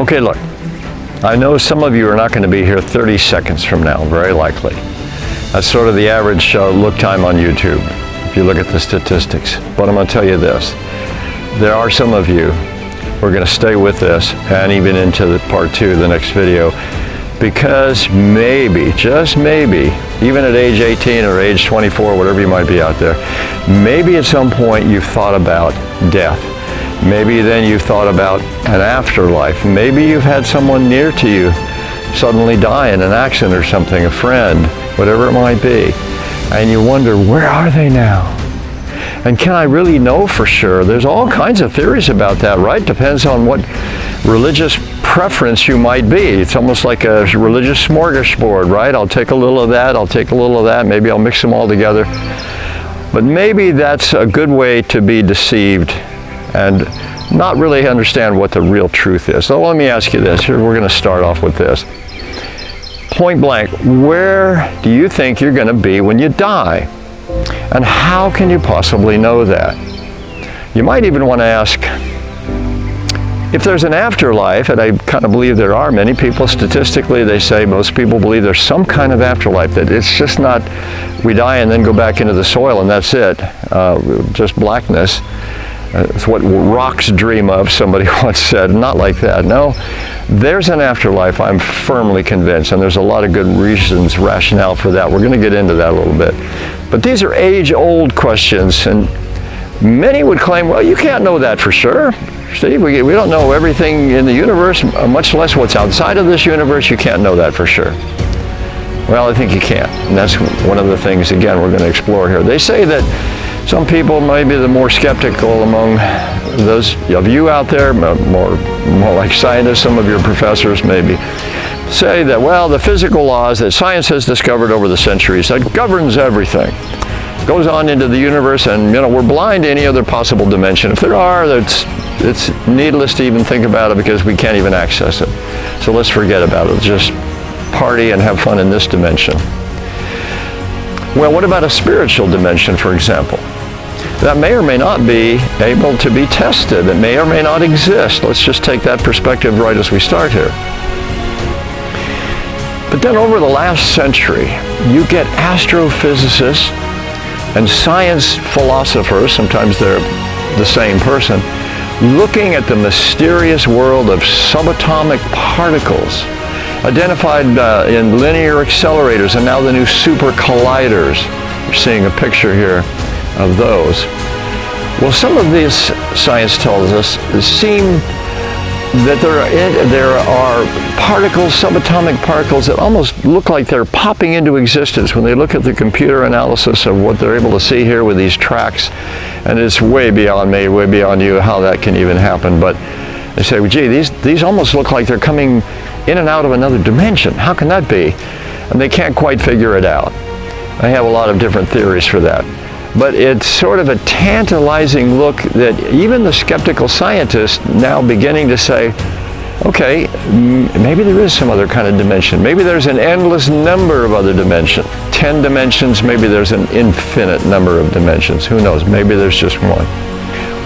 Okay, look, I know some of you are not going to be here 30 seconds from now, very likely. That's sort of the average look time on YouTube, if you look at the statistics. But I'm going to tell you this. There are some of you who are going to stay with this and even into the part 2 of the next video, because maybe, just maybe, even at age 18 or age 24, whatever you might be out there, maybe at some point you've thought about death. Maybe then you've thought about an afterlife. Maybe you've had someone near to you suddenly die in an accident or something, a friend, whatever it might be. And you wonder, where are they now? And can I really know for sure? There's all kinds of theories about that, right? Depends on what religious preference you might be. It's almost like a religious smorgasbord, right? I'll take a little of that, I'll take a little of that, maybe I'll mix them all together. But maybe that's a good way to be deceived and not really understand what the real truth is. So let me ask you this. Here, we're going to start off with this. Point blank, where do you think you're going to be when you die? And how can you possibly know that? You might even want to ask, if there's an afterlife, and I kind of believe there are many people, statistically they say most people believe there's some kind of afterlife, that it's just not we die and then go back into the soil and that's it, just blackness. It's what rocks dream of, somebody once said. Not like that. No, there's an afterlife, I'm firmly convinced, and there's a lot of good reasons, rationale for that. We're going to get into that a little bit. But these are age-old questions, and many would claim, well, you can't know that for sure. Steve, we don't know everything in the universe, much less what's outside of this universe. You can't know that for sure. Well, I think you can, and that's one of the things, again, we're going to explore here. They say that some people, maybe the more skeptical among those of you out there, more like scientists, some of your professors maybe, say that, well, the physical laws that science has discovered over the centuries, that governs everything, goes on into the universe, and we're blind to any other possible dimension. If there are, it's needless to even think about it because we can't even access it. So let's forget about it. Just party and have fun in this dimension. Well, what about a spiritual dimension, for example? That may or may not be able to be tested. It may or may not exist. Let's just take that perspective right as we start here. But then over the last century, you get astrophysicists and science philosophers, sometimes they're the same person, looking at the mysterious world of subatomic particles, identified in linear accelerators and now the new super colliders. You're seeing a picture here of those. Well, some of these, science tells us, seem that there are particles, subatomic particles, that almost look like they're popping into existence when they look at the computer analysis of what they're able to see here with these tracks. And it's way beyond me, way beyond you, how that can even happen. But they say, well, gee, these almost look like they're coming in and out of another dimension. How can that be? And they can't quite figure it out. I have a lot of different theories for that. But it's sort of a tantalizing look that even the skeptical scientists now beginning to say, okay, maybe there is some other kind of dimension. Maybe there's an endless number of other dimensions. 10 dimensions, maybe there's an infinite number of dimensions. Who knows? Maybe there's just one.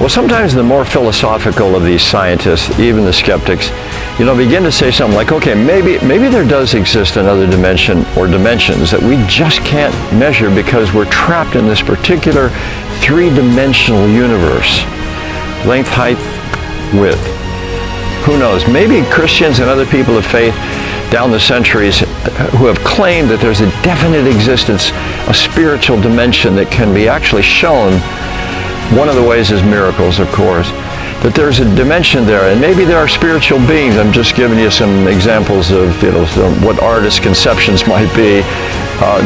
Well, sometimes the more philosophical of these scientists, even the skeptics, begin to say something like, okay, maybe there does exist another dimension or dimensions that we just can't measure because we're trapped in this particular three-dimensional universe. Length, height, width. Who knows? Maybe Christians and other people of faith down the centuries who have claimed that there's a definite existence, a spiritual dimension that can be actually shown. One of the ways is miracles, of course, that there's a dimension there, and maybe there are spiritual beings. I'm just giving you some examples of what artists' conceptions might be.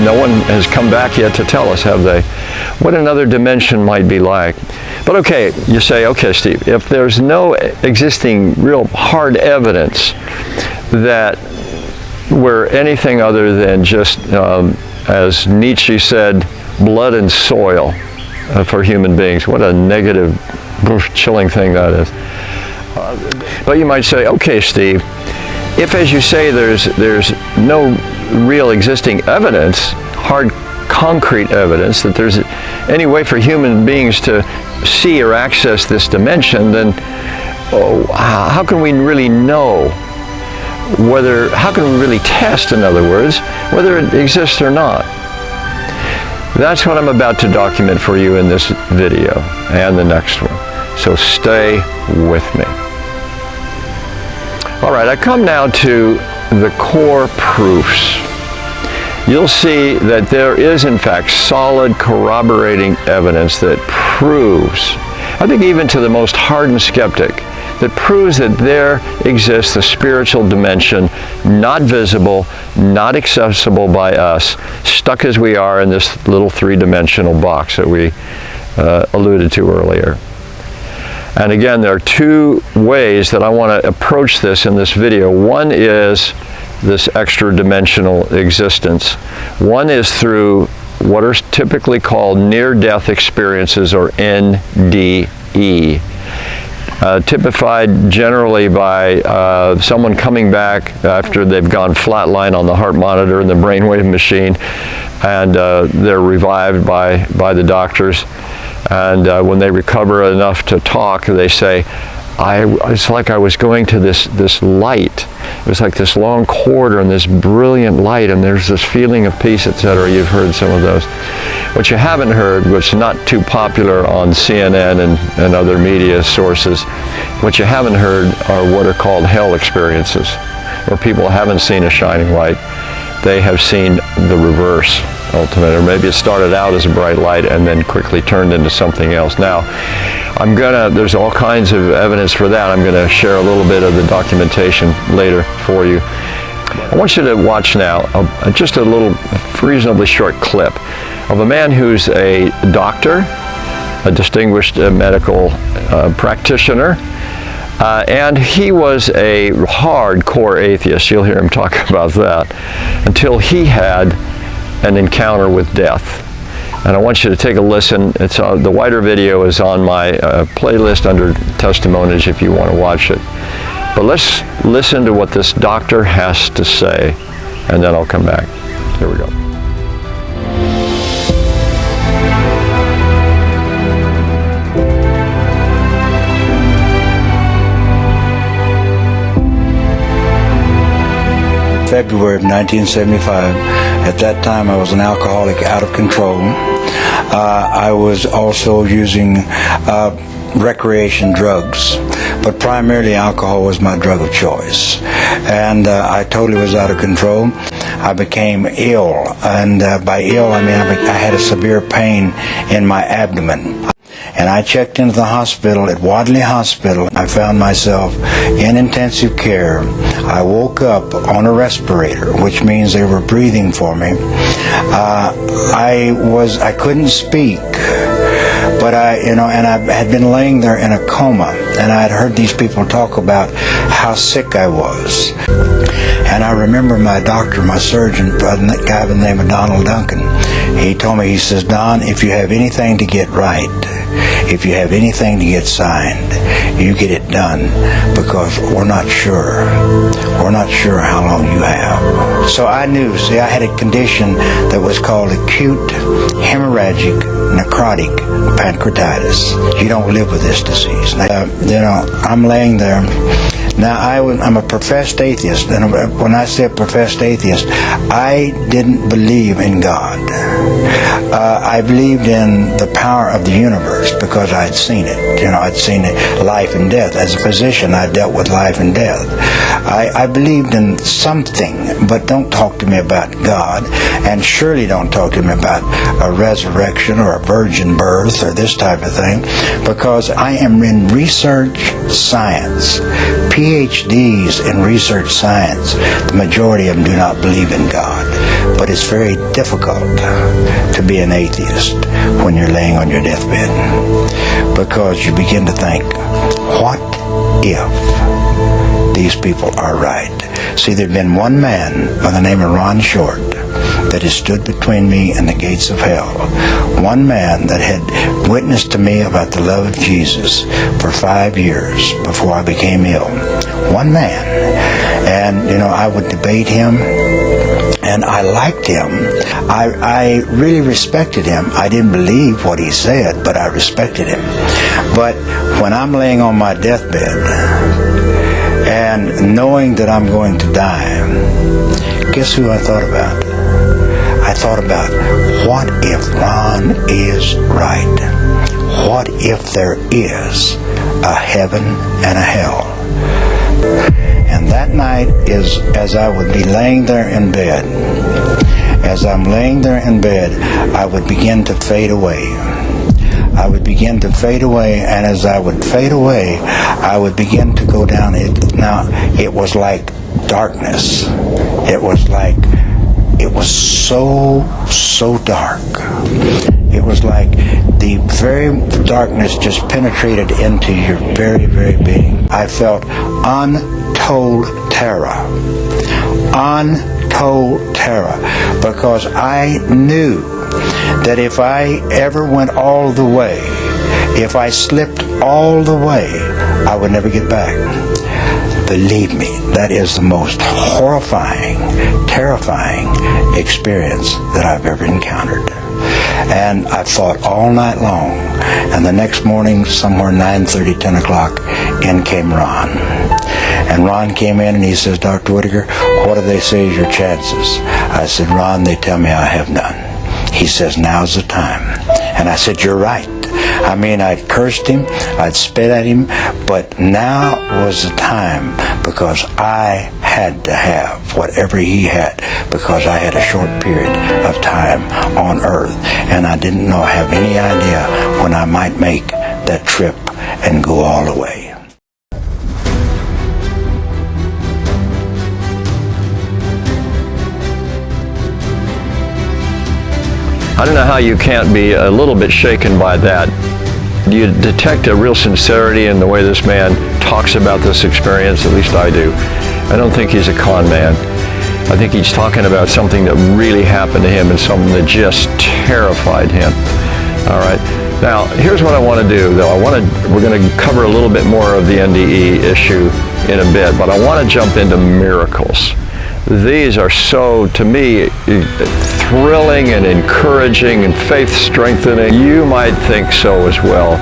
No one has come back yet to tell us, have they? What another dimension might be like. But okay, you say, okay, Steve, if there's no existing real hard evidence that we're anything other than just, as Nietzsche said, blood and soil, for human beings. What a negative, chilling thing that is. But you might say, okay, Steve, if, as you say, there's no real existing evidence, hard, concrete evidence, that there's any way for human beings to see or access this dimension, then how can we really know whether, how can we really test, in other words, whether it exists or not? That's what I'm about to document for you in this video and the next one. So stay with me. All right, I come now to the core proofs. You'll see that there is, in fact, solid corroborating evidence that proves, I think even to the most hardened skeptic, that proves that there exists a spiritual dimension, not visible, not accessible by us, stuck as we are in this little three-dimensional box that we alluded to earlier. And again, there are two ways that I want to approach this in this video. One is this extra-dimensional existence. One is through what are typically called near-death experiences, or NDE. Typified generally by someone coming back after they've gone flatline on the heart monitor and the brainwave machine, and they're revived by the doctors. And when they recover enough to talk, they say, it's like I was going to this light. It was like this long corridor and this brilliant light, and there's this feeling of peace, etc. You've heard some of those. What you haven't heard, which is not too popular on CNN and other media sources, what you haven't heard are what are called hell experiences, where people haven't seen a shining light. They have seen the reverse, ultimately. Or maybe it started out as a bright light and then quickly turned into something else. Now, there's all kinds of evidence for that. I'm gonna share a little bit of the documentation later for you. I want you to watch now just a little reasonably short clip of a man who's a doctor, a distinguished medical practitioner, and he was a hardcore atheist. You'll hear him talk about that, until he had an encounter with death. And I want you to take a listen. The wider video is on my playlist under testimonies if you want to watch it. But let's listen to what this doctor has to say, and then I'll come back. Here we go. February of 1975. At that time, I was an alcoholic out of control. I was also using recreation drugs, but primarily alcohol was my drug of choice. And I totally was out of control. I became ill, and by ill I mean I had a severe pain in my abdomen. And I checked into the hospital at Wadley Hospital. I found myself in intensive care. I woke up on a respirator, which means they were breathing for me. I couldn't speak, but I had been laying there in a coma, and I had heard these people talk about how sick I was. And I remember my doctor, my surgeon, a guy by the name of Donald Duncan. He told me, he says, "Don, if you have anything to get right, if you have anything to get signed, you get it done, because we're not sure. We're not sure how long you have." So I knew, I had a condition that was called acute hemorrhagic necrotic pancreatitis. You don't live with this disease. I'm laying there. Now, I'm a professed atheist, and when I say a professed atheist, I didn't believe in God. I believed in the power of the universe because I'd seen it. I'd seen it, life and death. As a physician, I dealt with life and death. I believed in something, but don't talk to me about God, and surely don't talk to me about a resurrection or a virgin birth or this type of thing, because I am in research science. PhDs in research science, the majority of them do not believe in God. But it's very difficult to be an atheist when you're laying on your deathbed, because you begin to think, what if these people are right? See, there'd been one man by the name of Ron Short that has stood between me and the gates of hell. One man that had witnessed to me about the love of Jesus for 5 years before I became ill. One man. And, I would debate him, and I liked him. I really respected him. I didn't believe what he said, but I respected him. But when I'm laying on my deathbed and knowing that I'm going to die, guess who I thought about? I thought about, what if Ron is right? What if there is a heaven and a hell? And that night, as I would be laying there in bed, as I'm laying there in bed, I would begin to fade away. I would begin to fade away, and as I would fade away, I would begin to go down. Now, it was like darkness. It was so dark. It was like the very darkness just penetrated into your very, very being. I felt untold terror. Untold terror. Because I knew that if I ever went all the way, if I slipped all the way, I would never get back. Believe me, that is the most horrifying, terrifying experience that I've ever encountered. And I fought all night long. And the next morning, somewhere 9:30, 10 o'clock, in came Ron. And Ron came in and he says, Dr. Whitaker, what do they say is your chances? I said, Ron, they tell me I have none. He says, now's the time. And I said, you're right. I mean, I'd cursed him, I'd spit at him, but now was the time, because I had to have whatever he had, because I had a short period of time on earth, and I didn't have any idea when I might make that trip and go all the way. I don't know how you can't be a little bit shaken by that. You detect a real sincerity in the way this man talks about this experience, at least I do. I don't think he's a con man. I think he's talking about something that really happened to him and something that just terrified him. All right. Now, here's what I want to do, though. We're going to cover a little bit more of the NDE issue in a bit, but I want to jump into miracles. These are so, to me, thrilling and encouraging and faith-strengthening. You might think so as well.